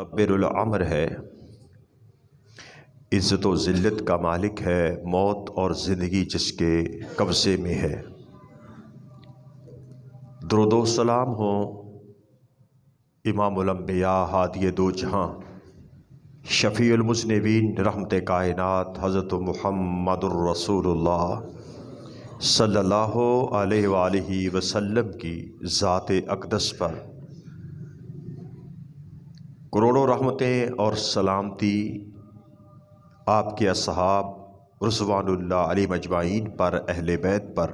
مدبر الامر ہے، عزت و ذلت کا مالک ہے، موت اور زندگی جس کے قبضے میں ہے۔ درود و سلام ہو امام الانبیاء ہادی دو جہاں شفیع المذنبین رحمت کائنات حضرت محمد الرسول اللہ صلی اللہ علیہ وآلہ وسلم کی ذات اقدس پر کروڑوں رحمتیں اور سلامتی آپ کے اصحاب رضوان اللہ علیہ اجمعین پر، اہل بیت پر،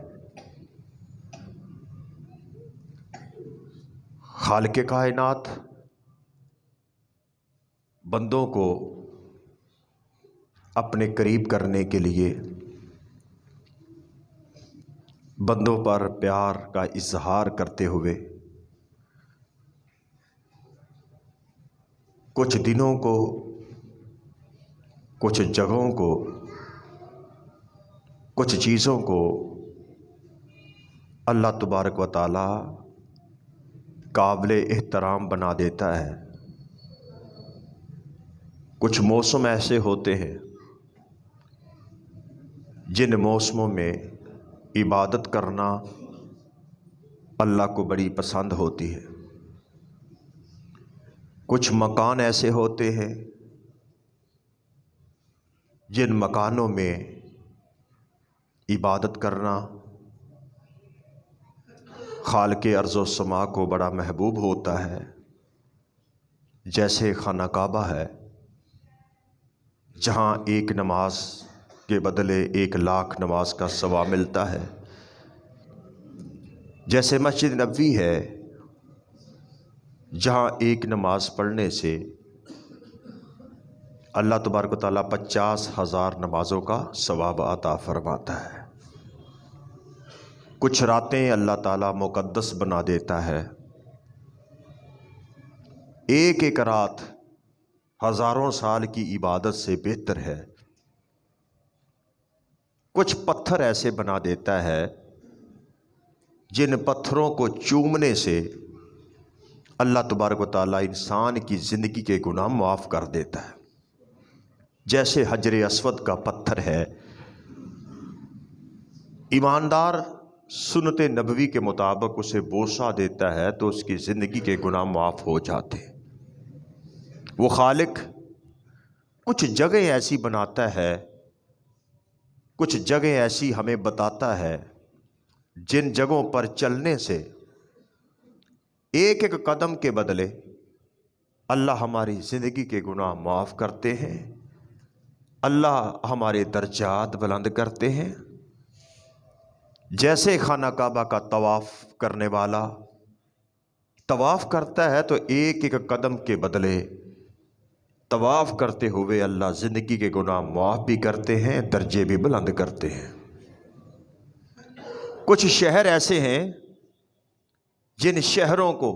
خالق کائنات بندوں کو اپنے قریب کرنے کے لیے بندوں پر پیار کا اظہار کرتے ہوئے کچھ دنوں کو، کچھ جگہوں کو، کچھ چیزوں کو اللہ تبارک و تعالی قابل احترام بنا دیتا ہے۔ کچھ موسم ایسے ہوتے ہیں جن موسموں میں عبادت کرنا اللہ کو بڑی پسند ہوتی ہے۔ کچھ مکان ایسے ہوتے ہیں جن مکانوں میں عبادت کرنا خالق ارض و سما کو بڑا محبوب ہوتا ہے، جیسے خانہ کعبہ ہے جہاں ایک نماز کے بدلے 1,00,000 نماز کا ثواب ملتا ہے، جیسے مسجد نبوی ہے جہاں ایک نماز پڑھنے سے اللہ تبارک و تعالیٰ 50,000 نمازوں کا ثواب عطا فرماتا ہے۔ کچھ راتیں اللہ تعالیٰ مقدس بنا دیتا ہے، ایک ایک رات ہزاروں سال کی عبادت سے بہتر ہے۔ کچھ پتھر ایسے بنا دیتا ہے جن پتھروں کو چومنے سے اللہ تبارک و تعالیٰ انسان کی زندگی کے گناہ معاف کر دیتا ہے، جیسے حجر اسود کا پتھر ہے۔ ایماندار سنت نبوی کے مطابق اسے بوسہ دیتا ہے تو اس کی زندگی کے گناہ معاف ہو جاتے ہیں۔ وہ خالق کچھ جگہ ایسی بناتا ہے، کچھ جگہ ایسی ہمیں بتاتا ہے جن جگہوں پر چلنے سے ایک ایک قدم کے بدلے اللہ ہماری زندگی کے گناہ معاف کرتے ہیں، اللہ ہمارے درجات بلند کرتے ہیں۔ جیسے خانہ کعبہ کا طواف کرنے والا طواف کرتا ہے تو ایک ایک قدم کے بدلے طواف کرتے ہوئے اللہ زندگی کے گناہ معاف بھی کرتے ہیں، درجے بھی بلند کرتے ہیں۔ کچھ شہر ایسے ہیں جن شہروں کو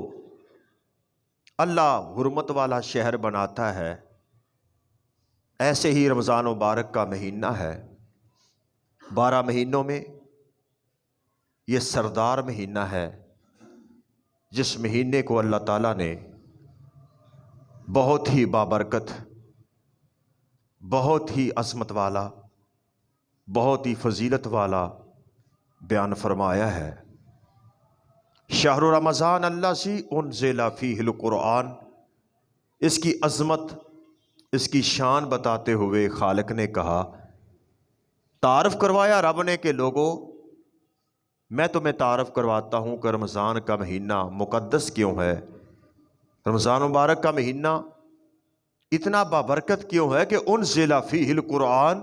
اللہ حرمت والا شہر بناتا ہے، ایسے ہی رمضان مبارک کا مہینہ ہے، 12 مہینوں میں یہ سردار مہینہ ہے، جس مہینے کو اللہ تعالیٰ نے بہت ہی بابرکت، بہت ہی عظمت والا، بہت ہی فضیلت والا بیان فرمایا ہے۔ شہر رمضان الذی انزل فیہ القرآن، اس کی عظمت، اس کی شان بتاتے ہوئے خالق نے کہا، تعارف کروایا رب نے کہ لوگوں میں تمہیں تعارف کرواتا ہوں کہ رمضان کا مہینہ مقدس کیوں ہے، رمضان مبارک کا مہینہ اتنا بابرکت کیوں ہے کہ انزل فیہ القرآن،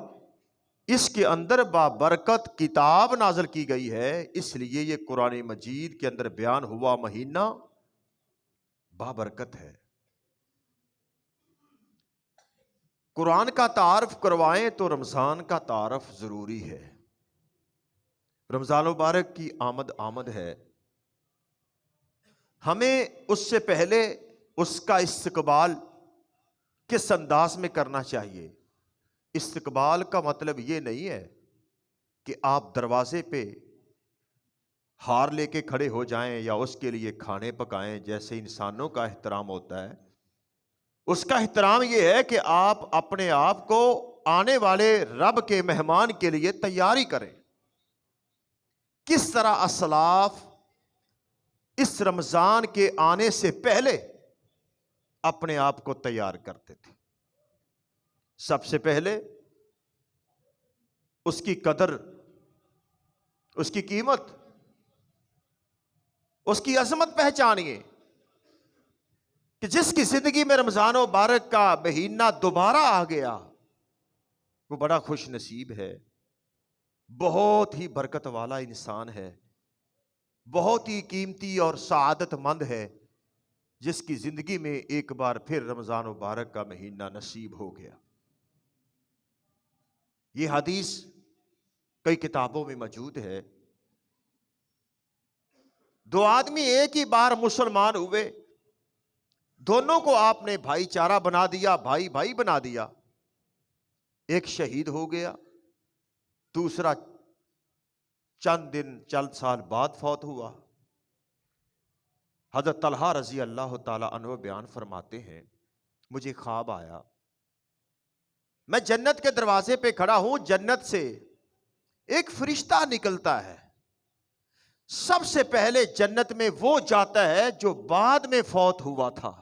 اس کے اندر بابرکت کتاب نازل کی گئی ہے، اس لیے یہ قرآن مجید کے اندر بیان ہوا مہینہ بابرکت ہے۔ قرآن کا تعارف کروائیں تو رمضان کا تعارف ضروری ہے۔ رمضان مبارک کی آمد ہے، ہمیں اس سے پہلے اس کا استقبال کس انداز میں کرنا چاہیے؟ استقبال کا مطلب یہ نہیں ہے کہ آپ دروازے پہ ہار لے کے کھڑے ہو جائیں یا اس کے لیے کھانے پکائیں، جیسے انسانوں کا احترام ہوتا ہے اس کا احترام یہ ہے کہ آپ اپنے آپ کو آنے والے رب کے مہمان کے لیے تیاری کریں. کس طرح اسلاف اس رمضان کے آنے سے پہلے اپنے آپ کو تیار کرتے تھے. سب سے پہلے اس کی قدر، اس کی قیمت، اس کی عظمت پہچانیے کہ جس کی زندگی میں رمضان مبارک کا مہینہ دوبارہ آ گیا وہ بڑا خوش نصیب ہے، بہت ہی برکت والا انسان ہے، بہت ہی قیمتی اور سعادت مند ہے جس کی زندگی میں ایک بار پھر رمضان مبارک کا مہینہ نصیب ہو گیا. یہ حدیث کئی کتابوں میں موجود ہے. دو آدمی ایک ہی بار مسلمان ہوئے، دونوں کو آپ نے بھائی چارہ بنا دیا، بھائی بھائی بنا دیا. ایک شہید ہو گیا، دوسرا چند دن چند سال بعد فوت ہوا. حضرت طلحہ رضی اللہ تعالی عنہ بیان فرماتے ہیں مجھے خواب آیا، میں جنت کے دروازے پہ کھڑا ہوں، جنت سے ایک فرشتہ نکلتا ہے. سب سے پہلے جنت میں وہ جاتا ہے جو بعد میں فوت ہوا تھا.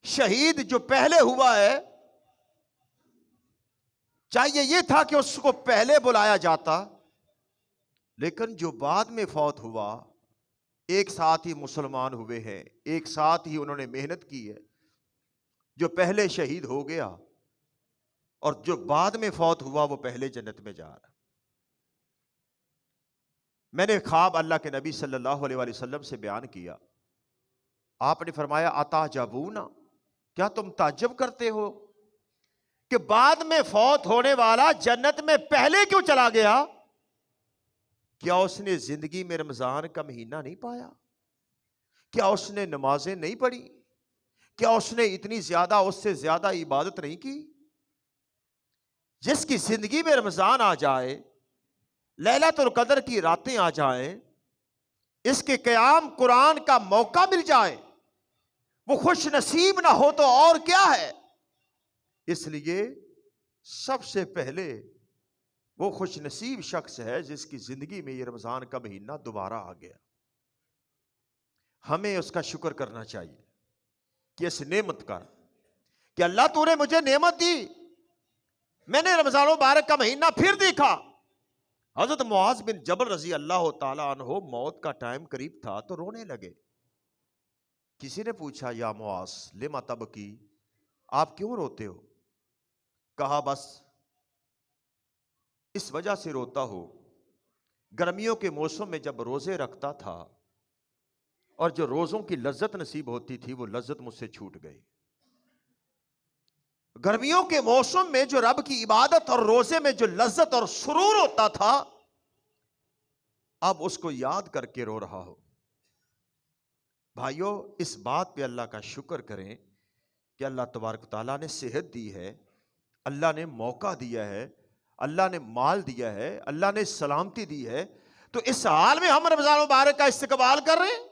شہید جو پہلے ہوا ہے چاہیے یہ تھا کہ اس کو پہلے بلایا جاتا، لیکن جو بعد میں فوت ہوا، ایک ساتھ ہی مسلمان ہوئے ہیں، ایک ساتھ ہی انہوں نے محنت کی ہے. جو پہلے شہید ہو گیا اور جو بعد میں فوت ہوا وہ پہلے جنت میں جا رہا. میں نے خواب اللہ کے نبی صلی اللہ علیہ وآلہ وسلم سے بیان کیا. آپ نے فرمایا اتعجبون، کیا تم تعجب کرتے ہو کہ بعد میں فوت ہونے والا جنت میں پہلے کیوں چلا گیا؟ کیا اس نے زندگی میں رمضان کا مہینہ نہیں پایا؟ کیا اس نے نمازیں نہیں پڑھی؟ کیا اس نے اتنی زیادہ اس سے زیادہ عبادت نہیں کی؟ جس کی زندگی میں رمضان آ جائے، لیلۃ القدر کی راتیں آ جائیں، اس کے قیام قرآن کا موقع مل جائے، وہ خوش نصیب نہ ہو تو اور کیا ہے؟ اس لیے سب سے پہلے وہ خوش نصیب شخص ہے جس کی زندگی میں یہ رمضان کا مہینہ دوبارہ آ گیا. ہمیں اس کا شکر کرنا چاہیے کہ اس نعمت کا، کہ اللہ تو نے مجھے نعمت دی، میں نے رمضان مبارک کا مہینہ پھر دیکھا. حضرت معاذ بن جبل رضی اللہ تعالی عنہ موت کا ٹائم قریب تھا تو رونے لگے. کسی نے پوچھا یا معاذ لما تبکی، آپ کیوں روتے ہو؟ کہا بس اس وجہ سے روتا ہو، گرمیوں کے موسم میں جب روزے رکھتا تھا اور جو روزوں کی لذت نصیب ہوتی تھی وہ لذت مجھ سے چھوٹ گئی. گرمیوں کے موسم میں جو رب کی عبادت اور روزے میں جو لذت اور سرور ہوتا تھا اب اس کو یاد کر کے رو رہا ہو. بھائیو اس بات پہ اللہ کا شکر کریں کہ اللہ تبارک تعالیٰ نے صحت دی ہے، اللہ نے موقع دیا ہے، اللہ نے مال دیا ہے، اللہ نے سلامتی دی ہے، تو اس حال میں ہم رمضان مبارک کا استقبال کر رہے ہیں.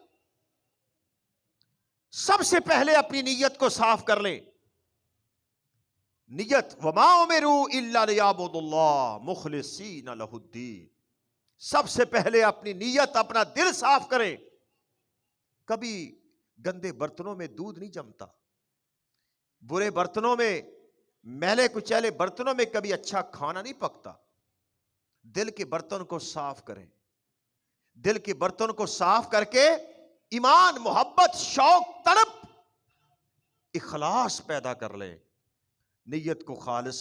سب سے پہلے اپنی نیت کو صاف کر لیں. نیت وما امروا الا لیعبدوا اللہ مخلصین لہ الدین. سب سے پہلے اپنی نیت، اپنا دل صاف کریں. کبھی گندے برتنوں میں دودھ نہیں جمتا، برے برتنوں میں، میلے کچیلے برتنوں میں کبھی اچھا کھانا نہیں پکتا. دل کے برتن کو صاف کریں. دل کے برتن کو صاف کر کے ایمان، محبت، شوق، طلب، اخلاص پیدا کر لیں. نیت کو خالص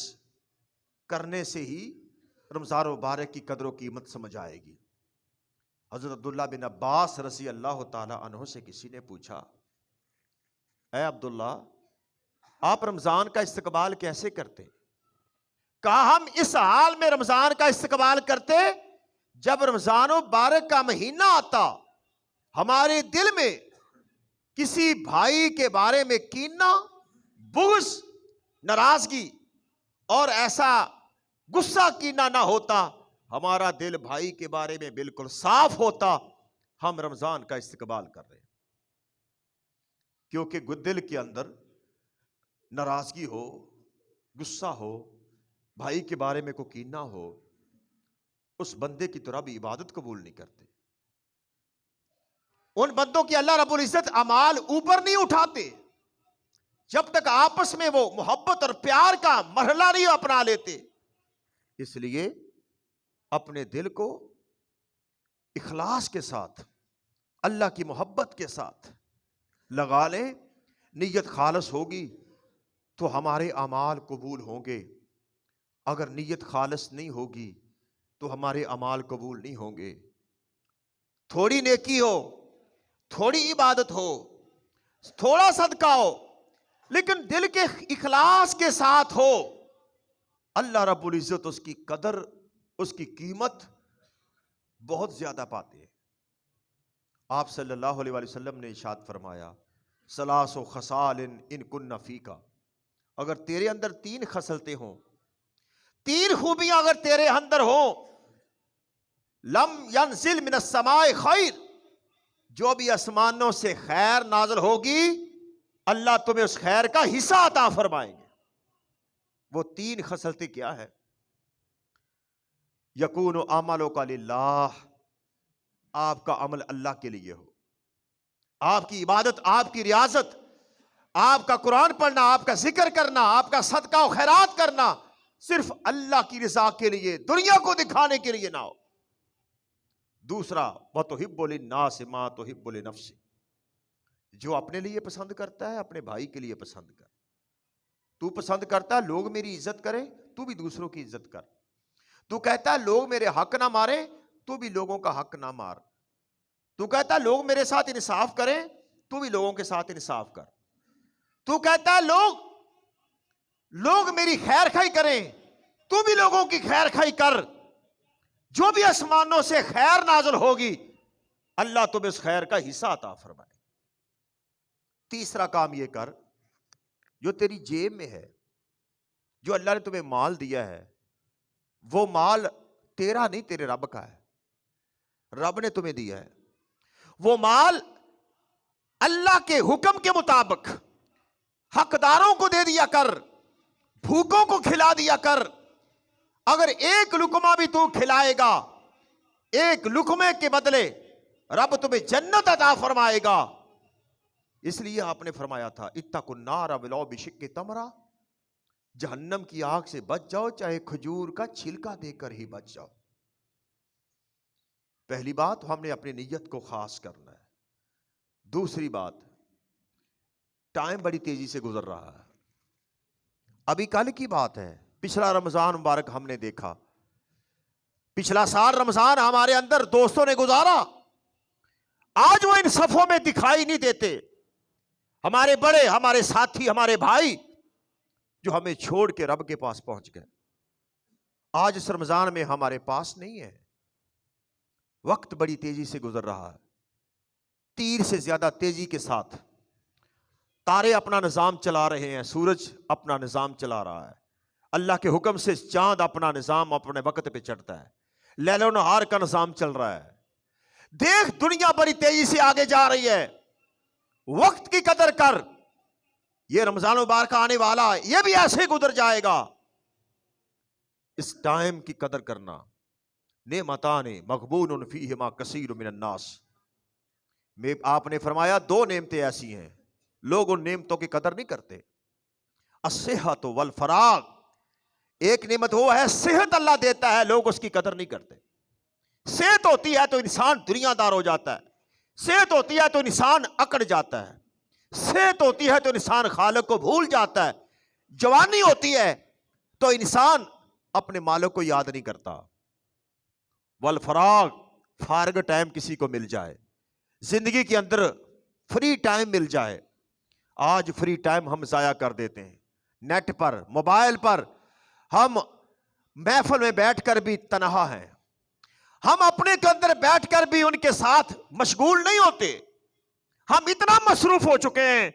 کرنے سے ہی رمضان مبارک کی قدر و قیمت سمجھ آئے گی. حضرت عبداللہ بن عباس رضی اللہ تعالی عنہ سے کسی نے پوچھا اے عبداللہ آپ رمضان کا استقبال کیسے کرتے؟ کہا ہم اس حال میں رمضان کا استقبال کرتے جب رمضان مبارک کا مہینہ آتا ہمارے دل میں کسی بھائی کے بارے میں کینہ، بغض، ناراضگی اور ایسا غصہ کینہ نہ ہوتا، ہمارا دل بھائی کے بارے میں بالکل صاف ہوتا. ہم رمضان کا استقبال کر رہے ہیں. کیونکہ دل کے اندر ناراضگی ہو، غصہ ہو، بھائی کے بارے میں کوئی کینہ ہو، اس بندے کی طرح بھی عبادت قبول نہیں کرتے۔ ان بندوں کی اللہ رب العزت اعمال اوپر نہیں اٹھاتے جب تک آپس میں وہ محبت اور پیار کا مرحلہ نہیں اپنا لیتے۔ اس لیے اپنے دل کو اخلاص کے ساتھ، اللہ کی محبت کے ساتھ لگا لیں۔ نیت خالص ہوگی تو ہمارے اعمال قبول ہوں گے، اگر نیت خالص نہیں ہوگی تو ہمارے اعمال قبول نہیں ہوں گے۔ تھوڑی نیکی ہو، تھوڑی عبادت ہو، تھوڑا صدقہ ہو، لیکن دل کے اخلاص کے ساتھ ہو، اللہ رب العزت اس کی قدر، اس کی قیمت بہت زیادہ پاتے ہیں۔ آپ صلی اللہ علیہ وآلہ وسلم نے ارشاد فرمایا، ثلاث خصال ان کن فیکا، اگر تیرے اندر تین خصلتیں ہوں، تین خوبیاں اگر تیرے اندر ہوں، لم ینزل من السماء خیر، جو بھی آسمانوں سے خیر نازل ہوگی اللہ تمہیں اس خیر کا حصہ عطا فرمائیں گے۔ وہ تین خصلتیں کیا ہے؟ یکون عملک للہ، آپ کا عمل اللہ کے لیے ہو، آپ کی عبادت، آپ کی ریاضت، آپ کا قرآن پڑھنا، آپ کا ذکر کرنا، آپ کا صدقہ و خیرات کرنا صرف اللہ کی رضا کے لیے، دنیا کو دکھانے کے لیے نہ ہو۔ دوسرا، وَتُحِبُّ لِلنَّاسِ مَا تُحِبُّ لِنَفْسِكَ، جو اپنے لیے پسند کرتا ہے اپنے بھائی کے لیے پسند کر۔ تو پسند کرتا ہے لوگ میری عزت کریں، تو بھی دوسروں کی عزت کر۔ تو کہتا ہے لوگ میرے حق نہ مارے، تو بھی لوگوں کا حق نہ مار۔ تو کہتا ہے لوگ میرے ساتھ انصاف کریں، تو بھی لوگوں کے ساتھ انصاف کر۔ تو کہتا ہے لوگ میری خیر خواہی کریں، تو بھی لوگوں کی خیر خواہی کر۔ جو بھی آسمانوں سے خیر نازل ہوگی اللہ تمہیں اس خیر کا حصہ عطا فرمائے۔ تیسرا کام یہ کر، جو تیری جیب میں ہے، جو اللہ نے تمہیں مال دیا ہے، وہ مال تیرا نہیں، تیرے رب کا ہے، رب نے تمہیں دیا ہے۔ وہ مال اللہ کے حکم کے مطابق حقداروں کو دے دیا کر، بھوکوں کو کھلا دیا کر۔ اگر ایک لقمہ بھی تو کھلائے گا، ایک لقمے کے بدلے رب تمہیں جنت عطا فرمائے گا۔ اس لیے آپ نے فرمایا تھا، اتقوا النار ولو بشق تمرہ، جہنم کی آگ سے بچ جاؤ چاہے کھجور کا چھلکا دے کر ہی بچ جاؤ۔ پہلی بات، ہم نے اپنی نیت کو خاص کرنا ہے۔ دوسری بات، ٹائم بڑی تیزی سے گزر رہا ہے، ابھی کل کی بات ہے، پچھلا رمضان مبارک ہم نے دیکھا، پچھلا سال رمضان ہمارے اندر دوستوں نے گزارا، آج وہ ان صفوں میں دکھائی نہیں دیتے۔ ہمارے بڑے، ہمارے ساتھی، ہمارے بھائی جو ہمیں چھوڑ کے رب کے پاس پہنچ گئے، آج اس رمضان میں ہمارے پاس نہیں ہے۔ وقت بڑی تیزی سے گزر رہا ہے، تیر سے زیادہ تیزی کے ساتھ تارے اپنا نظام چلا رہے ہیں، سورج اپنا نظام چلا رہا ہے، اللہ کے حکم سے چاند اپنا نظام اپنے وقت پہ چڑھتا ہے، لیل و نہار کا نظام چل رہا ہے۔ دیکھ دنیا بڑی تیزی سے آگے جا رہی ہے، وقت کی قدر کر۔ یہ رمضان مبارک آنے والا، یہ بھی ایسے گزر جائے گا۔ اس ٹائم کی قدر کرنا۔ نعمتان مغبون فیہما کثیر من الناس، میں آپ نے فرمایا دو نعمتیں ایسی ہیں لوگ ان نعمتوں کی قدر نہیں کرتے۔ الصحت والفراغ، ایک نعمت وہ ہے صحت اللہ دیتا ہے، لوگ اس کی قدر نہیں کرتے۔ صحت ہوتی ہے تو انسان دنیا دار ہو جاتا ہے، صحت ہوتی ہے تو انسان اکڑ جاتا ہے، صحت ہوتی ہے تو انسان خالق کو بھول جاتا ہے، جوانی ہوتی ہے تو انسان اپنے مالک کو یاد نہیں کرتا۔ والفراغ، فارغ ٹائم کسی کو مل جائے، زندگی کے اندر فری ٹائم مل جائے۔ آج فری ٹائم ہم ضائع کر دیتے ہیں، نیٹ پر، موبائل پر۔ ہم محفل میں بیٹھ کر بھی تنہا ہیں، ہم اپنے کے اندر بیٹھ کر بھی ان کے ساتھ مشغول نہیں ہوتے۔ ہم اتنا مصروف ہو چکے ہیں،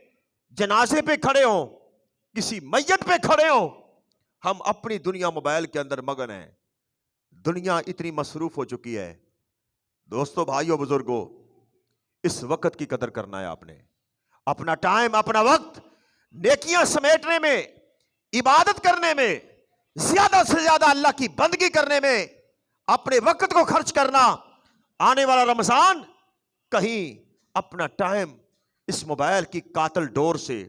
جنازے پہ کھڑے ہوں، کسی میت پہ کھڑے ہوں، ہم اپنی دنیا موبائل کے اندر مگن ہیں۔ دنیا اتنی مصروف ہو چکی ہے۔ دوستو، بھائیو، بزرگو، اس وقت کی قدر کرنا ہے آپ نے۔ اپنا ٹائم، اپنا وقت نیکیاں سمیٹنے میں، عبادت کرنے میں، زیادہ سے زیادہ اللہ کی بندگی کرنے میں اپنے وقت کو خرچ کرنا. آنے والا رمضان کہیں اپنا ٹائم اس موبائل کی قاتل ڈور سے،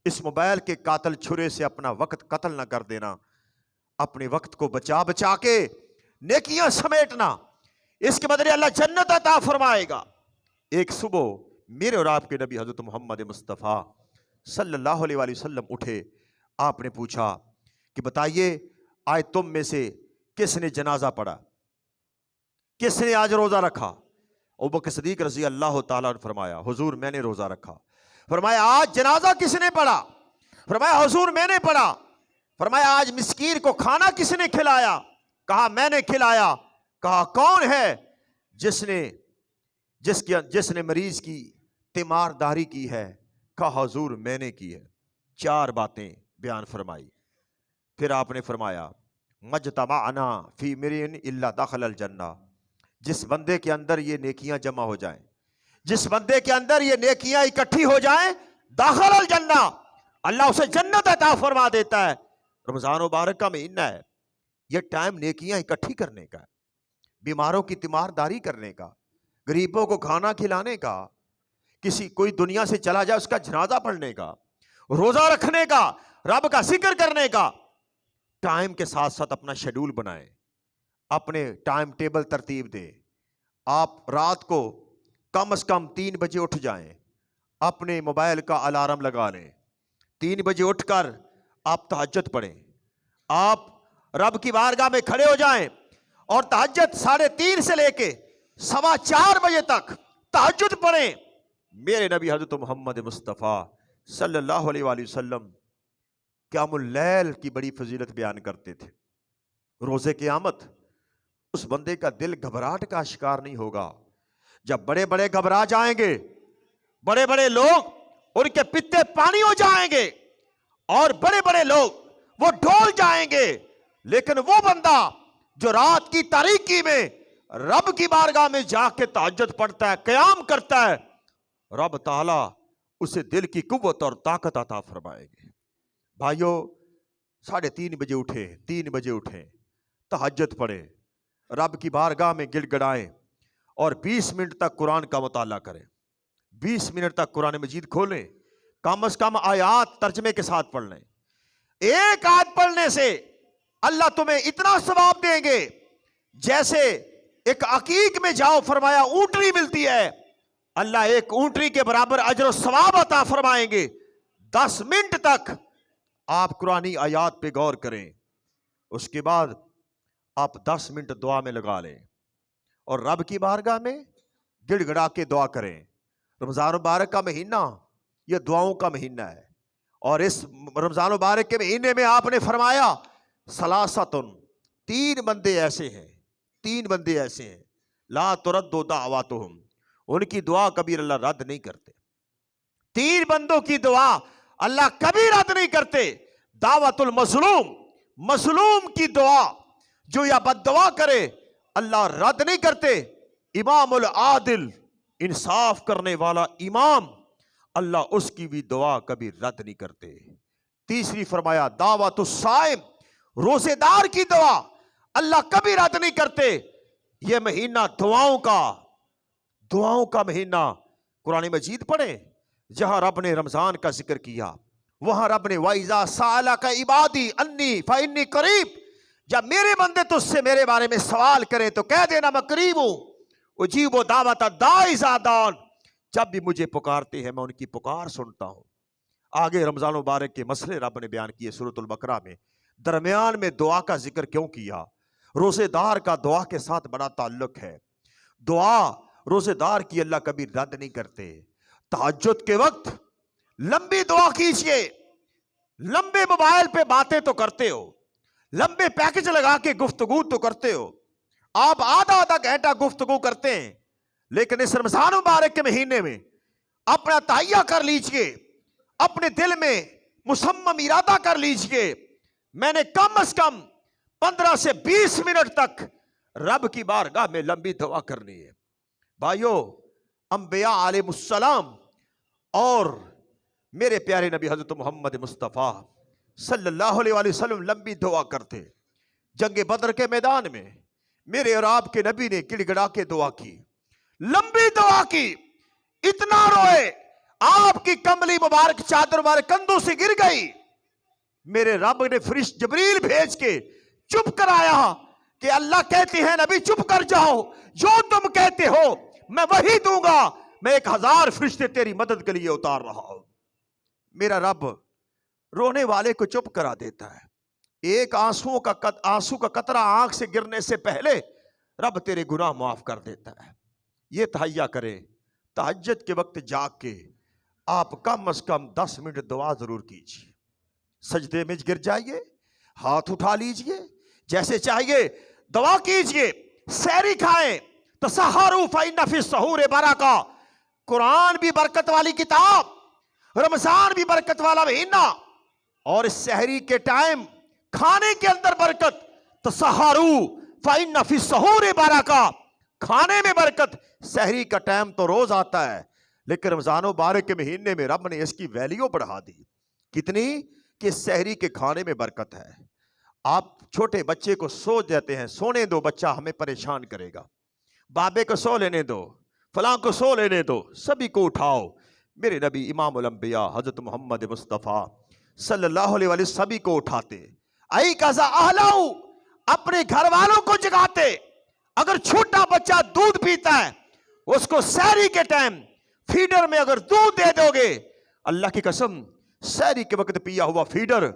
اس موبائل کے قاتل چھرے سے اپنا وقت قتل نہ کر دینا. اپنے وقت کو بچا بچا کے نیکیاں سمیٹنا، اس کے بدلے اللہ جنت عطا فرمائے گا. ایک صبح میرے اور آپ کے نبی حضرت محمد مصطفیٰ صلی اللہ علیہ وآلہ وسلم اٹھے. آپ نے پوچھا کہ بتائیے آج تم میں سے کس نے جنازہ پڑھا، کس نے آج روزہ رکھا؟ ابوبکر صدیق رضی اللہ تعالیٰ نے فرمایا حضور میں نے روزہ رکھا. فرمایا آج جنازہ کس نے پڑھا؟ فرمایا حضور میں نے پڑھا. فرمایا آج مسکین کو کھانا کس نے کھلایا؟ کہا میں نے کھلایا. کہا کون ہے جس نے مریض کی تیمارداری کی ہے؟ کہا حضور میں نے کی ہے. 4 باتیں بیان فرمائی. پھر آپ نے فرمایا مجتمعنا فی مرئن الا دخل الجنہ. جس بندے کے اندر یہ نیکیاں جمع ہو جائیں، جس بندے کے اندر یہ نیکیاں اکٹھی ہو جائیں، داخل الجنہ، اللہ اسے جنت عطا فرما دیتا ہے. رمضان مبارک کا مہینہ ہے، یہ ٹائم نیکیاں اکٹھی کرنے کا، بیماروں کی تیمارداری کرنے کا، غریبوں کو کھانا کھلانے کا، کوئی دنیا سے چلا جائے اس کا جنازہ پڑھنے کا، روزہ رکھنے کا، رب کا ذکر کرنے کا. ٹائم کے ساتھ ساتھ اپنا شیڈول بنائیں، اپنے ٹائم ٹیبل ترتیب دیں. آپ رات کو کم از کم 3 بجے اٹھ جائیں، اپنے موبائل کا الارم لگا لیں. 3 بجے اٹھ کر آپ تہجد پڑھیں. آپ رب کی بارگاہ میں کھڑے ہو جائیں اور تہجد 3:30 سے لے کے 4:15 بجے تک تہجد پڑھیں. میرے نبی حضرت محمد مصطفیٰ صلی اللہ علیہ وآلہ وسلم قیام اللیل کی بڑی فضیلت بیان کرتے تھے. روز قیامت اس بندے کا دل گھبراہٹ کا شکار نہیں ہوگا. جب بڑے بڑے گھبرا جائیں گے، بڑے بڑے لوگ ان کے پتے پانی ہو جائیں گے اور بڑے بڑے لوگ وہ ڈول جائیں گے، لیکن وہ بندہ جو رات کی تاریکی میں رب کی بارگاہ میں جا کے تہجد پڑھتا ہے، قیام کرتا ہے، رب تعالیٰ اسے دل کی قوت اور طاقت عطا فرمائے گے. بھائیو 3:30 بجے اٹھیں، 3 بجے اٹھیں، تہجد پڑھیں، رب کی بارگاہ میں گڑ گڑائیں اور 20 منٹ تک قرآن کا مطالعہ کریں. 20 منٹ تک قرآن مجید کھولیں، کم از کم آیات ترجمے کے ساتھ پڑھ لیں. ایک آیت پڑھنے سے اللہ تمہیں اتنا ثواب دیں گے جیسے ایک عقیق میں جاؤ، فرمایا اونٹنی ملتی ہے، اللہ ایک اونٹنی کے برابر اجر و ثواب عطا فرمائیں گے. 10 منٹ تک آپ قرآنی آیات پہ غور کریں، اس کے بعد آپ 10 منٹ دعا میں لگا لیں اور رب کی بارگاہ میں گڑ گڑا کے دعا کریں. رمضان مبارک کا مہینہ یہ دعاؤں کا مہینہ ہے، اور اس رمضان مبارک کے مہینے میں آپ نے فرمایا ثلاثۃ، 3 بندے ایسے ہیں، 3 بندے ایسے ہیں لا ترد دعواتہم، ان کی دعا کبھی اللہ رد نہیں کرتے. 3 بندوں کی دعا اللہ کبھی رد نہیں کرتے. دعوت المظلوم، مظلوم کی دعا جو یا بد دعا کرے اللہ رد نہیں کرتے. امام العادل، انصاف کرنے والا امام، اللہ اس کی بھی دعا کبھی رد نہیں کرتے. تیسری فرمایا دعوت الصائم، روزے دار کی دعا اللہ کبھی رد نہیں کرتے. یہ مہینہ دعاؤں کا مہینہ. قرآن مجید پڑھیں، جہاں رب نے رمضان کا ذکر کیا وہاں رب نے وَإِذَا سَأَلَكَ عِبَادِي أَنِّي فَإِنِّي قَرِيبٌ، جب میرے بندے تجھ سے میرے بارے میں سوال کریں تو کہہ دینا میں قریب ہوں. اجیب دعوت الداعی اذا دعان، جب بھی مجھے پکارتے ہیں میں ان کی پکار سنتا ہوں. آگے رمضان مبارک کے مسئلے رب نے بیان کیے سورۃ البقرہ میں. درمیان میں دعا کا ذکر کیوں کیا؟ روزے دار کا دعا کے ساتھ بڑا تعلق ہے. دعا روزے دار کی اللہ کبھی رد نہیں کرتے. تہجد کے وقت لمبی دعا کیجئے. لمبے موبائل پہ باتیں تو کرتے ہو، لمبے پیکج لگا کے گفتگو تو کرتے ہو، آپ آدھا گھنٹہ گفتگو کرتے ہیں، لیکن اس رمضان مبارک کے مہینے میں اپنا تہیہ کر لیجئے، اپنے دل میں مصمم ارادہ کر لیجئے میں نے کم از کم 15 سے 20 منٹ تک رب کی بارگاہ میں لمبی دعا کرنی ہے. بھائیو انبیاء علیہ السلام اور میرے پیارے نبی حضرت محمد مصطفیٰ صلی اللہ علیہ وآلہ وسلم لمبی دعا کرتے. جنگ بدر کے میدان میں میرے اور آپ کے نبی نے گڑ گڑا کے دعا کی, لمبی دعا کی, اتنا روئے آپ کی کملی مبارک چادر ہمارے کندھوں سے گر گئی. میرے رب نے فرشت جبریل بھیج کے چپ کرایا کہ اللہ کہتے ہیں نبی چپ کر جاؤ, جو تم کہتے ہو میں وہی دوں گا, میں 1000 فرشتے تیری مدد کے لیے اتار رہا ہوں. میرا رب رونے والے کو چپ کرا دیتا ہے. ایک آنسو کا قطرہ آنکھ سے گرنے سے پہلے رب تیرے گناہ معاف کر دیتا ہے. یہ تہیا کریں, تہجد کے وقت جاگ کے آپ کم از کم 10 منٹ دعا ضرور کیجیے. سجدے میں گر جائیے, ہاتھ اٹھا لیجئے, جیسے چاہیے دعا کیجئے, سحری کھائیں. تسحروا فإن فی السحور برکہ. قرآن بھی برکت والی کتاب, رمضان بھی برکت والا مہینہ, اور اس سحری کے ٹائم کھانے کے اندر برکت. تسحروا فإن فی السحور برکہ, کھانے میں برکت. سحری کا ٹائم تو روز آتا ہے, لیکن رمضان و بارک کے مہینے میں رب نے اس کی ویلیو بڑھا دی. کتنی کہ سحری کے کھانے میں برکت ہے. آپ چھوٹے بچے کو سو جاتے ہیں, سونے دو, بچہ ہمیں پریشان کرے گا. بابے کو سو لینے دو, فلاں کو سو لینے دو, سبھی کو اٹھاؤ. میرے نبی امام الانبیاء حضرت محمد مصطفیٰ صلی اللہ علیہ وسلم سبھی کو اٹھاتے. ای قضا اہلو, اپنے گھر والوں کو جگاتے. اگر چھوٹا بچہ دودھ پیتا ہے, اس کو سحری کے ٹائم فیڈر میں اگر دودھ دے دو گے, اللہ کی قسم سحری کے وقت پیا ہوا فیڈر,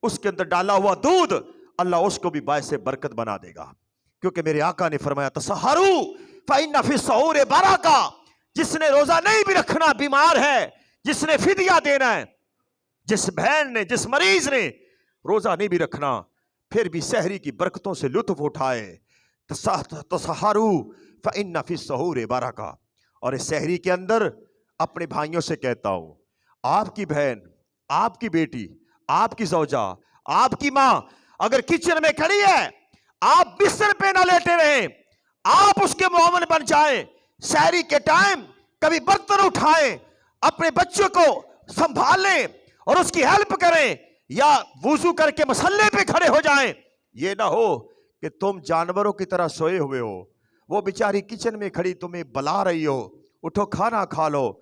اس کے اندر ڈالا ہوا دودھ, اللہ اس کو بھی باعث برکت بنا دے گا. کیونکہ میرے آقا نے فرمایا تسحروا فإن فی السحور برکہ. جس نے روزہ نہیں بھی رکھنا بیمار ہے, جس نے فدیہ دینا ہے, جس بہن نے, جس مریض نے روزہ نہیں بھی رکھنا, پھر بھی سحری کی برکتوں سے لطف اٹھائے. تسحروا فإن فی السحور برکہ. اور اس سحری کے اندر اپنے بھائیوں سے کہتا ہوں, آپ کی بہن, آپ کی بیٹی, آپ کی زوجہ, آپ کی ماں اگر کچن میں کھڑی ہے, آپ بستر پہ نہ لیٹے رہیں, آپ اس کے معاون بن جائیں. سحری کے ٹائم کبھی برتن اٹھائیں, اپنے بچوں کو سنبھالیں اور اس کی ہیلپ کریں, یا وضو کر کے مصلے پہ کھڑے ہو جائیں. یہ نہ ہو کہ تم جانوروں کی طرح سوئے ہوئے ہو, وہ بیچاری کچن میں کھڑی تمہیں بلا رہی ہو, اٹھو کھانا کھا لو,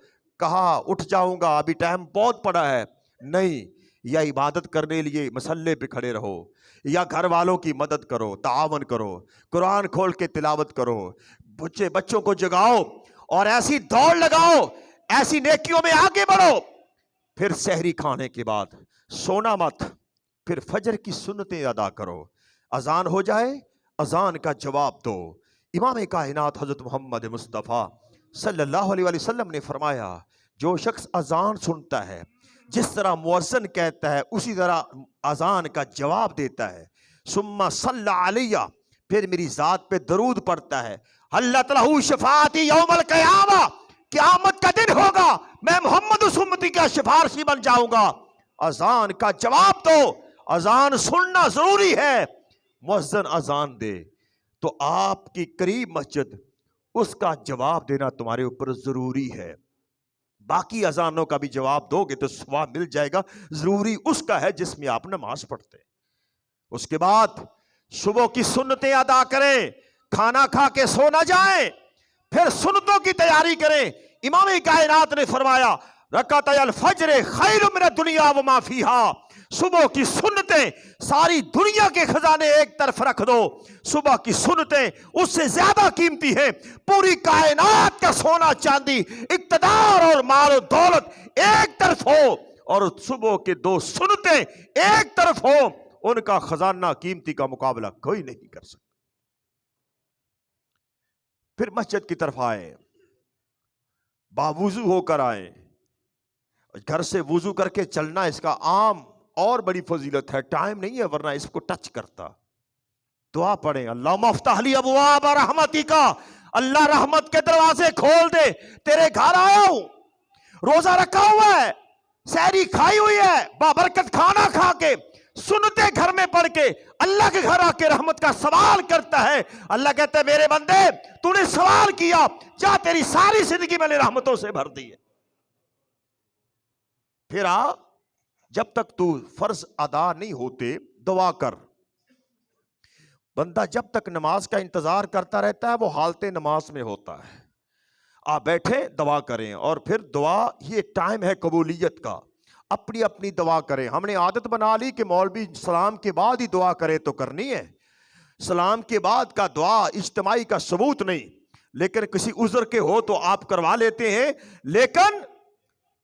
کہا اٹھ جاؤں گا ابھی ٹائم بہت پڑا ہے. نہیں, یا عبادت کرنے لیے مسلے پہ کھڑے رہو, یا گھر والوں کی مدد کرو, تعاون کرو, قرآن کھول کے تلاوت کرو, بچوں کو جگاؤ اور ایسی دوڑ لگاؤ, ایسی نیکیوں میں آگے بڑھو. پھر سحری کھانے کے بعد سونا مت, پھر فجر کی سنتیں ادا کرو. اذان ہو جائے, اذان کا جواب دو. امام کائنات حضرت محمد مصطفیٰ صلی اللہ علیہ وسلم نے فرمایا, جو شخص اذان سنتا ہے, جس طرح مؤذن کہتا ہے اسی طرح اذان کا جواب دیتا ہے, ثم صلی علیہ, پھر میری ذات پہ درود پڑھتا ہے, حلت لہ شفاعتی یوم القیامہ, قیامت کا دن ہوگا میں محمد اس امتی کا سفارشی بن جاؤں گا. اذان کا جواب دو, اذان سننا ضروری ہے. مؤذن اذان دے تو آپ کی قریب مسجد, اس کا جواب دینا تمہارے اوپر ضروری ہے. باقی اذانوں کا بھی جواب دو گے تو ثواب مل جائے گا. ضروری اس کا ہے جس میں آپ نماز پڑھتے ہیں. اس کے بعد صبح کی سنتیں ادا کریں, کھانا کھا کے سو نہ جائیں, پھر سنتوں کی تیاری کریں. امام کائنات نے فرمایا رکعتي الفجر خیر من الدنیا وما فیہا. صبح کی سنتیں, ساری دنیا کے خزانے ایک طرف رکھ دو, صبح کی سنتیں اس سے زیادہ قیمتی ہیں. پوری کائنات کا سونا چاندی, اقتدار اور مال و دولت ایک طرف ہو, اور صبح کے 2 سنتیں ایک طرف ہو, ان کا خزانہ قیمتی کا مقابلہ کوئی نہیں کر سکتا. پھر مسجد کی طرف آئے, باوضو ہو کر آئیں. گھر سے وضو کر کے چلنا اس کا عام اور بڑی فضیلت ہے, ٹائم نہیں ہے ورنہ اس کو ٹچ کرتا. دعا پڑھیں, اللہم افتح لی ابواب رحمتک, اللہ رحمت کے دروازے کھول دے. تیرے گھر آیا ہوں, روزہ رکھا ہوا ہے, سحری کھائی ہوئی ہے, بابرکت کھانا کھا کے سنتے گھر میں پڑھ کے اللہ کے گھر آ کے رحمت کا سوال کرتا ہے. اللہ کہتا ہے میرے بندے تو نے سوال کیا, جا تیری ساری زندگی میں نے رحمتوں سے بھر دی ہے. پھر جب تک تو فرض ادا نہیں ہوتے دعا کر. بندہ جب تک نماز کا انتظار کرتا رہتا ہے وہ حالت نماز میں ہوتا ہے. آپ بیٹھے دعا کریں، اور پھر دعا یہ ٹائم ہے قبولیت کا. اپنی اپنی دعا کریں. ہم نے عادت بنا لی کہ مولوی سلام کے بعد ہی دعا کرے تو کرنی ہے. سلام کے بعد کا دعا اجتماعی کا ثبوت نہیں، لیکن کسی عذر کے ہو تو آپ کروا لیتے ہیں. لیکن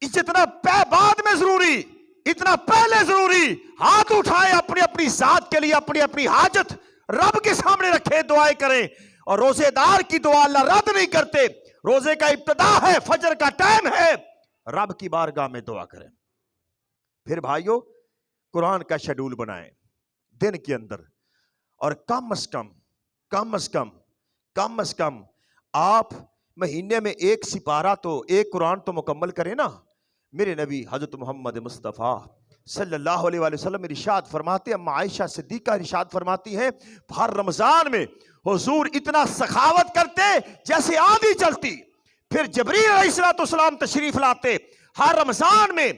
جتنا بعد میں ضروری اتنا پہلے ضروری. ہاتھ اٹھائیں اپنی اپنی ذات کے لیے، اپنی اپنی حاجت رب کے سامنے رکھیں، دعائیں کریں. اور روزے دار کی دعا اللہ رد نہیں کرتے. روزے کا ابتدا ہے، فجر کا ٹائم ہے، رب کی بارگاہ میں دعا کریں. پھر بھائیو قرآن کا شیڈول بنائیں دن کے اندر، اور کم از کم آپ مہینے میں ایک سپارہ تو ایک قرآن تو مکمل کریں نا. میرے نبی حضرت محمد مصطفیٰ صلی اللہ علیہ وآلہ وسلم ارشاد فرماتے ہیں، اما عائشہ صدیقہ ارشاد فرماتی ہیں، ہر رمضان میں حضور اتنا سخاوت کرتے جیسے آندھی چلتی. پھر جبریل علیہ السلام تشریف لاتے. ہر رمضان میں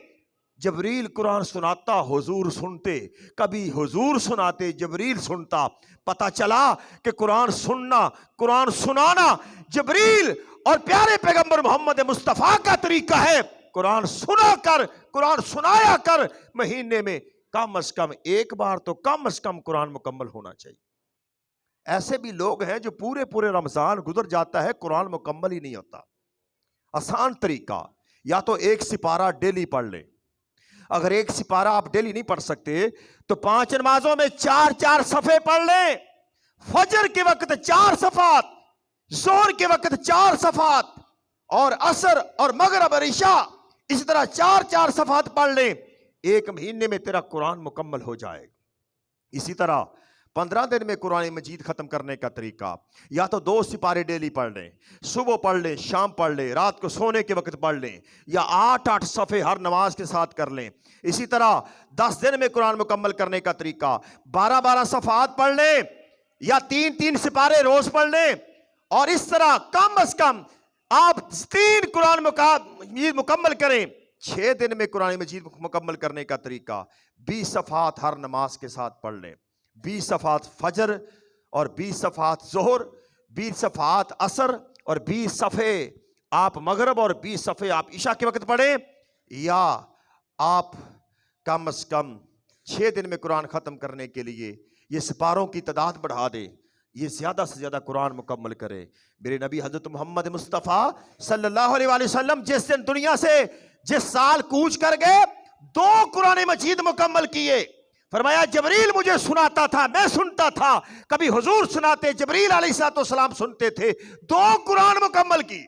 جبریل قرآن سناتا، حضور سنتے. کبھی حضور سناتے، جبریل سنتا. پتہ چلا کہ قرآن سننا، قرآن سنانا جبریل اور پیارے پیغمبر محمد مصطفیٰ کا طریقہ ہے. قرآن سنا کر، قرآن سنایا کر. مہینے میں کم از کم ایک بار تو کم از کم قرآن مکمل ہونا چاہیے. ایسے بھی لوگ ہیں جو پورے رمضان گزر جاتا ہے قرآن مکمل ہی نہیں ہوتا. آسان طریقہ، یا تو ایک سپارہ ڈیلی پڑھ لیں. اگر ایک سپارہ آپ ڈیلی نہیں پڑھ سکتے تو 5 نمازوں میں 4 صفحے پڑھ لیں. فجر کے وقت 4 صفحات، ظہر کے وقت 4 صفحات، اور عصر اور مغرب اور عشاء اسی طرح 4 صفحات پڑھ لیں. ایک مہینے میں تیرا قرآن مکمل ہو جائے گا. اسی طرح 15 دن میں قرآن مجید ختم کرنے کا طریقہ، یا تو 2 سپارے ڈیلی پڑھ لیں، صبح پڑھ لیں، شام پڑھ لیں، رات کو سونے کے وقت پڑھ لیں، یا 8 صفحے ہر نماز کے ساتھ کر لیں. اسی طرح 10 دن میں قرآن مکمل کرنے کا طریقہ 12 صفحات پڑھ لیں، یا 3 سپارے روز پڑھ لیں. اور اس طرح کم از کم آپ 3 قرآن مجید مکمل کریں. 6 دن میں قرآن مجید مکمل کرنے کا طریقہ 20 صفحات ہر نماز کے ساتھ پڑھ لیں. 20 صفحات فجر اور 20 صفحات ظہر، 20 صفحات عصر اور 20 صفحے آپ مغرب اور 20 صفحے آپ عشاء کے وقت پڑھیں. یا آپ کم از کم 6 دن میں قرآن ختم کرنے کے لیے یہ سپاروں کی تعداد بڑھا دیں، یہ زیادہ سے زیادہ قرآن مکمل کرے. میرے نبی حضرت محمد مصطفیٰ صلی اللہ علیہ وآلہ وسلم جس دن دنیا سے جس سال کوچ کر گئے 2 قرآن مجید مکمل کیے. فرمایا جبریل مجھے سناتا تھا، میں سنتا تھا. کبھی حضور سناتے، جبریل علیہ السلام سنتے تھے. 2 قرآن مکمل کی.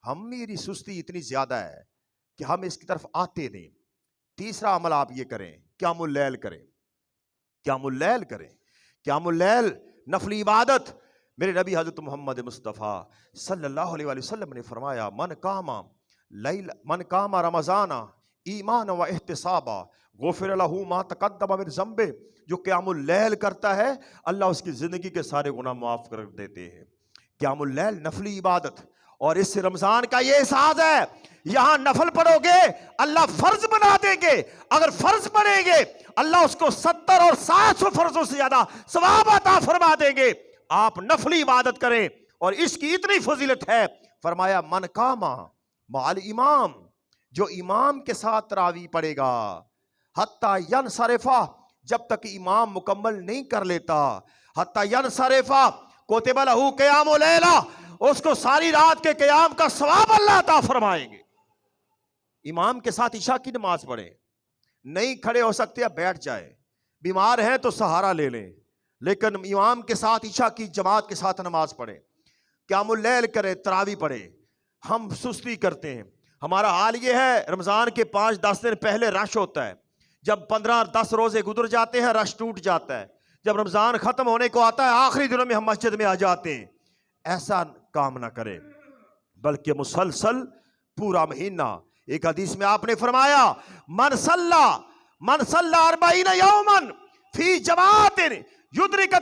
ہم میری سستی اتنی زیادہ ہے کہ ہم اس کی طرف آتے نہیں. تیسرا عمل آپ یہ کریں، قیام اللیل کریں. قیام اللیل کریں. قیام اللیل نفلی عبادت. میرے نبی حضرت محمد مصطفیٰ صلی اللہ علیہ وآلہ وسلم نے فرمایا، من قام رمضان ایمان و احتسابا غفر لہ ما تقدم من ذنبہ. جو قیام اللیل کرتا ہے اللہ اس کی زندگی کے سارے گناہ معاف کر دیتے ہیں. قیام اللیل نفلی عبادت. اور اس سے رمضان کا یہ احساس ہے، یہاں نفل پڑھو گے اللہ فرض بنا دیں گے. اگر فرض پڑھیں گے اللہ اس کو 70 اور 700 فرضوں سے زیادہ ثواب عطا فرما دیں گے. آپ نفلی عبادت کریں، اور اس کی اتنی فضیلت ہے. فرمایا من قام مع الامام، جو امام کے ساتھ تراویح پڑھے گا، حتی ینصرفا، جب تک امام مکمل نہیں کر لیتا، حتی ینصرفا کتب لہ قیام لیلہ، اس کو ساری رات کے قیام کا ثواب اللہ عطا فرمائیں گے. امام کے ساتھ عشاء کی نماز پڑھیں. نہیں کھڑے ہو سکتے اب بیٹھ جائیں، بیمار ہیں تو سہارا لے لیں، لیکن امام کے ساتھ عشاء کی جماعت کے ساتھ نماز پڑھیں. قیام اللیل کریں، تراویح پڑھیں. ہم سستی کرتے ہیں. ہمارا حال یہ ہے، رمضان کے 5-10 دن پہلے رش ہوتا ہے. جب 15-10 روزے گزر جاتے ہیں رش ٹوٹ جاتا ہے. جب رمضان ختم ہونے کو آتا ہے آخری دنوں میں ہم مسجد میں آ جاتے ہیں. ایسا کام نہ کریں، بلکہ مسلسل پورا مہینہ. ایک حدیث میں آپ نے فرمایا، من صلی 40 یوما فی جماعت یدرک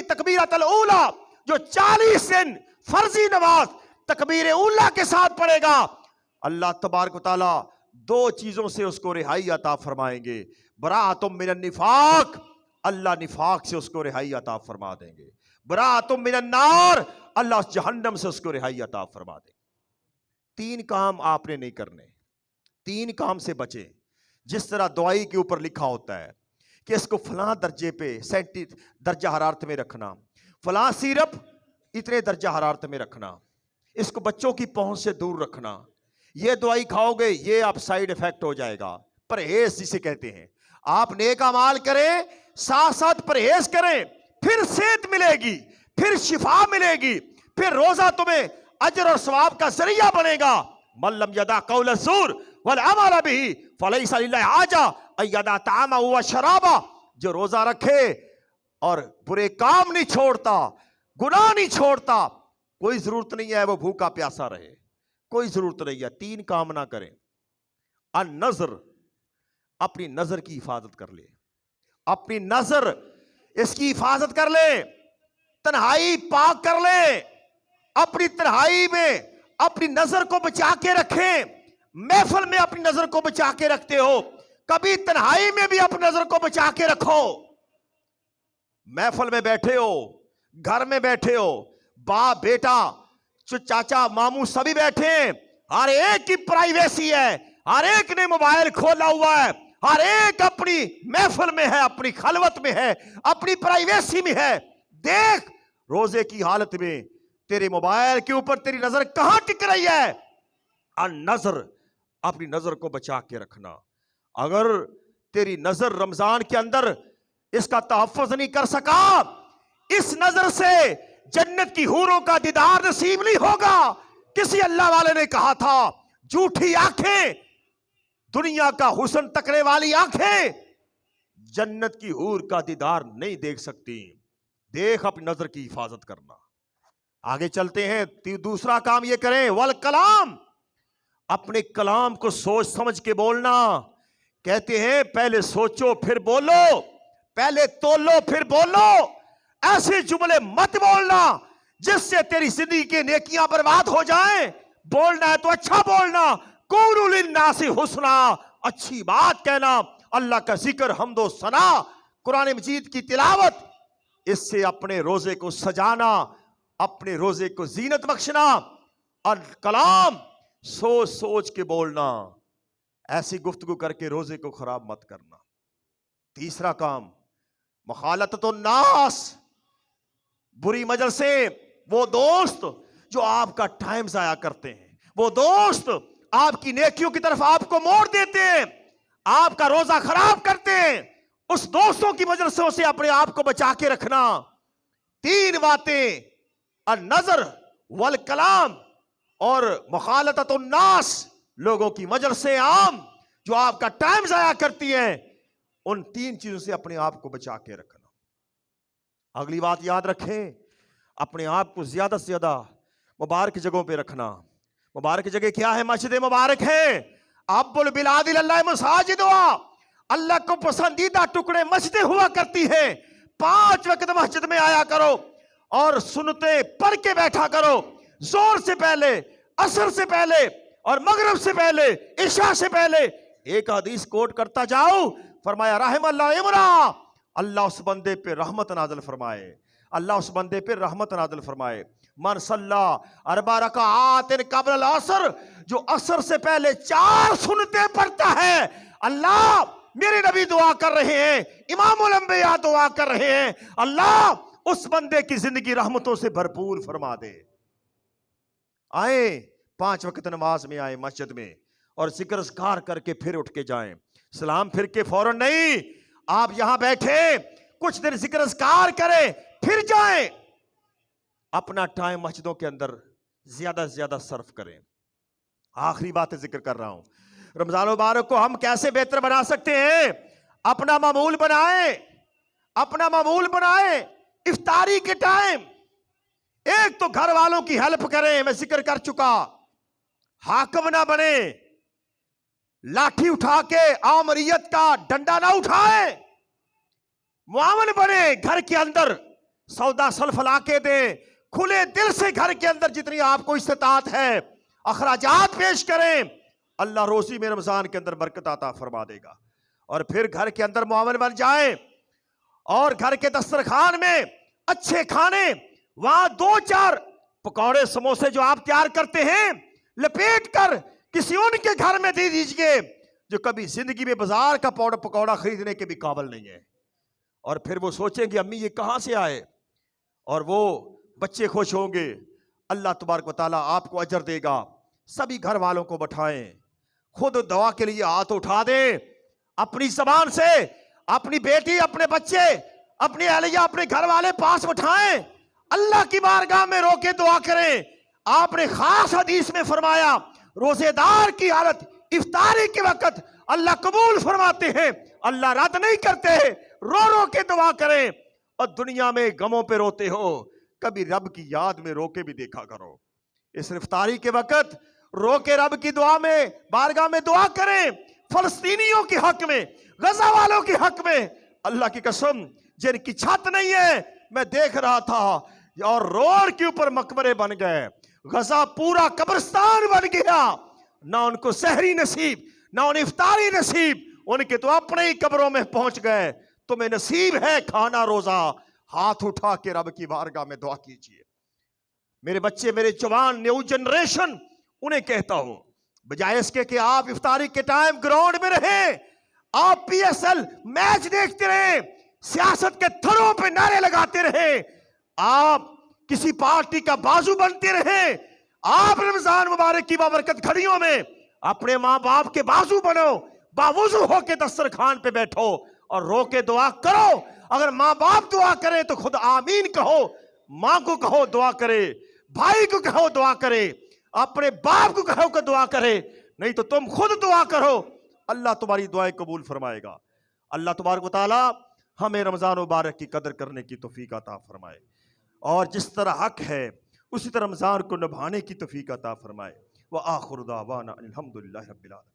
تکبیرۃ الاولی، جو 40 دن فرضی نماز تکبیر اولیٰ کے ساتھ پڑھے گا، اللہ تبارک و تعالی دو چیزوں سے اس کو رہائی عطا فرمائیں گے. براءۃ من النفاق, اللہ نفاق سے اس کو رہائی عطا فرما دیں گے. براءۃ من النار, اللہ جہنم سے اس کو رہائی عطا فرما دیں گے. تین کام آپ نے نہیں کرنے, تین کام سے بچیں. جس طرح دوائی کے اوپر لکھا ہوتا ہے کہ اس کو فلاں درجے پہ درجہ حرارت میں رکھنا, فلاں سیرپ اتنے درجہ حرارت میں رکھنا, اس کو بچوں کی پہنچ سے دور رکھنا, یہ دوائی کھاؤ گے یہ آپ سائیڈ افیکٹ ہو جائے گا. پرہیز جسے کہتے ہیں. آپ نیک اعمال کریں, ساتھ ساتھ پرہیز کریں, پھر صحت ملے گی, پھر شفا ملے گی, پھر روزہ تمہیں اجر اور ثواب کا ذریعہ بنے گا. من لم یدع قول الزور والعمل به فلیس للہ حاجہ ان یدع طعامہ وشرابہ. جو روزہ رکھے اور برے کام نہیں چھوڑتا, گناہ نہیں چھوڑتا, کوئی ضرورت نہیں ہے وہ بھوکا پیاسا رہے, کوئی ضرورت نہیں ہے. تین کام نہ کریں. النظر, اپنی نظر کی حفاظت کر لے, اپنی نظر اس کی حفاظت کر لے. تنہائی پاک کر لے, اپنی تنہائی میں اپنی نظر کو بچا کے رکھیں. محفل میں اپنی نظر کو بچا کے رکھتے ہو, کبھی تنہائی میں بھی اپنی نظر کو بچا کے رکھو. محفل میں بیٹھے ہو, گھر میں بیٹھے ہو, باپ بیٹا چاچا ماموں سبھی بیٹھے ہیں, ہر ایک کی پرائیویسی ہے, ہر ایک نے موبائل کھولا ہوا ہے, ہر ایک اپنی محفل میں ہے, اپنی خلوت میں ہے, اپنی پرائیویسی میں ہے. دیکھ روزے کی حالت میں تیرے موبائل کے اوپر تیری نظر کہاں ٹک رہی ہے. النظر, اپنی نظر کو بچا کے رکھنا. اگر تیری نظر رمضان کے اندر اس کا تحفظ نہیں کر سکا, اس نظر سے جنت کی حوروں کا دیدار نصیب نہیں ہوگا. کسی اللہ والے نے کہا تھا جھوٹی آنکھیں, دنیا کا حسن تکنے والی آنکھیں جنت کی حور کا دیدار نہیں دیکھ سکتی. دیکھ اپنی نظر کی حفاظت کرنا. آگے چلتے ہیں. دوسرا کام یہ کریں, والکلام, اپنے کلام کو سوچ سمجھ کے بولنا. کہتے ہیں پہلے سوچو پھر بولو, پہلے تولو پھر بولو. ایسے جملے مت بولنا جس سے تیری زندگی کی نیکیاں برباد ہو جائیں. بولنا ہے تو اچھا بولنا. قولوا للناس حسنا, اچھی بات کہنا, اللہ کا ذکر, حمد و ثنا, قرآن مجید کی تلاوت, اس سے اپنے روزے کو سجانا, اپنے روزے کو زینت بخشنا. اور کلام سوچ سوچ کے بولنا, ایسی گفتگو کر کے روزے کو خراب مت کرنا. تیسرا کام مخالطت الناس, بری مجلسیں, وہ دوست جو آپ کا ٹائم ضائع کرتے ہیں, وہ دوست آپ کی نیکیوں کی طرف آپ کو موڑ دیتے ہیں, آپ کا روزہ خراب کرتے ہیں, اس دوستوں کی مجلسوں سے اپنے آپ کو بچا کے رکھنا. تین باتیں, النظر والکلام اور مخالطت الناس, لوگوں کی مجلسیں عام جو آپ کا ٹائم ضائع کرتی ہیں, ان تین چیزوں سے اپنے آپ کو بچا کے رکھنا. اگلی بات یاد رکھیں, اپنے آپ کو زیادہ سے زیادہ مبارک جگہوں پہ رکھنا. مبارک جگہ کیا ہے؟ مسجد مبارک ہے. اب البلاد اللہ مساجدها, اللہ کو پسندیدہ ٹکڑے مسجدیں ہوا کرتی ہیں. 5 وقت مسجد میں آیا کرو اور سنتے پڑھ کے بیٹھا کرو, زور سے پہلے, عصر سے پہلے اور مغرب سے پہلے, عشاء سے پہلے. ایک حدیث کوٹ کرتا جاؤ, فرمایا رحم اللہ امرا, اللہ اس بندے پہ رحمت نازل فرمائے, اللہ اس بندے پہ رحمت نازل فرمائے. من صلی 4 رکعات قبل العصر, جو عصر سے پہلے 4 سنتے پڑھتا ہے, اللہ میرے نبی دعا کر رہے ہیں, امام الانبیاء دعا کر رہے ہیں, اللہ اس بندے کی زندگی رحمتوں سے بھرپور فرما دے. آئیں 5 وقت نماز میں آئیں مسجد میں, اور ذکر اذکار کر کے پھر اٹھ کے جائیں. سلام پھر کے فوراً نہیں, آپ یہاں بیٹھے کچھ دیر ذکر اذکار کریں پھر جائیں. اپنا ٹائم مسجدوں کے اندر زیادہ سے زیادہ صرف کریں. آخری بات ذکر کر رہا ہوں, رمضان مبارک کو ہم کیسے بہتر بنا سکتے ہیں؟ اپنا معمول بنائیں, اپنا معمول بنائیں. افطاری کے ٹائم ایک تو گھر والوں کی ہیلپ کریں, میں ذکر کر چکا. حاکم نہ بنے, لاٹھی اٹھا کے آمریت کا ڈنڈا نہ اٹھائیں. معاون بنے, گھر کے اندر سودا سلف لا کے دیں, کھلے دل سے گھر کے اندر جتنی آپ کو استطاعت ہے اخراجات پیش کریں. اللہ روزی میں رمضان کے اندر برکت عطا فرما دے گا، اور پھر گھر کے اندر معاون بن جائیں، اور گھر کے دسترخوان میں اچھے کھانے، وہاں 2-4 پکوڑے سموسے جو آپ تیار کرتے ہیں لپیٹ کر کسی ان کے گھر میں دے دیجئے جو کبھی زندگی میں بازار کا پکوڑا خریدنے کے بھی قابل نہیں ہے، اور پھر وہ سوچیں گے امی یہ کہاں سے آئے، اور وہ بچے خوش ہوں گے، اللہ تبارک و تعالیٰ آپ کو اجر دے گا۔ سبھی گھر والوں کو بٹھائیں، خود دعا کے لیے ہاتھ اٹھا دیں، اپنی زبان سے اپنی بیٹی، اپنے بچے، اپنی اہلیہ، اپنے گھر والے پاس بٹھائیں، اللہ کی بارگاہ میں رو کے دعا کریں۔ آپ نے خاص حدیث میں فرمایا روزے دار کی حالت افطاری کے وقت اللہ قبول فرماتے ہیں، اللہ رد نہیں کرتے، رو رو کے دعا کریں۔ اور دنیا میں غموں پہ روتے ہو، کبھی رب کی یاد میں رو کے بھی دیکھا کرو۔ اس افطاری کے وقت رو کے رب کی دعا میں بارگاہ میں دعا کریں، فلسطینیوں کے حق میں، غزہ والوں کے حق میں۔ اللہ کی قسم جن کی چھت نہیں ہے، میں دیکھ رہا تھا، اور روڈ کے اوپر مقبرے بن گئے، غزہ پورا قبرستان بن گیا، نہ ان کو سحری نصیب، نہ ان افطاری نصیب، ان کے تو اپنے ہی قبروں میں پہنچ گئے۔ تمہیں نصیب ہے کھانا روزہ، ہاتھ اٹھا کے رب کی بارگاہ میں دعا کیجئے۔ میرے بچے، میرے جوان، نیو جنریشن، انہیں کہتا ہوں بجائے اس کے کہ آپ افطاری کے ٹائم گراؤنڈ میں رہیں، آپ پی ایس ایل میچ دیکھتے رہیں، سیاست کے تھروں پہ نعرے لگاتے رہیں، آپ کسی پارٹی کا بازو بنتے رہیں، آپ رمضان مبارک کی بابرکت گھڑیوں میں اپنے ماں باپ کے بازو بنو، باوضو ہو کے دسترخوان پہ بیٹھو اور رو کے دعا کرو۔ اگر ماں باپ دعا کرے تو خود آمین کہو، ماں کو کہو دعا کرے، بھائی کو کہو دعا کرے، اپنے باپ کو کہو کہ دعا کرے، نہیں تو تم خود دعا کرو، اللہ تمہاری دعائیں قبول فرمائے گا۔ اللہ تبارک و تعالی ہمیں رمضان مبارک کی قدر کرنے کی توفیق عطا فرمائے، اور جس طرح حق ہے اسی طرح رمضان کو نبھانے کی توفیق عطا فرمائے۔ وآخر دعوانا الحمدللہ رب العالمین۔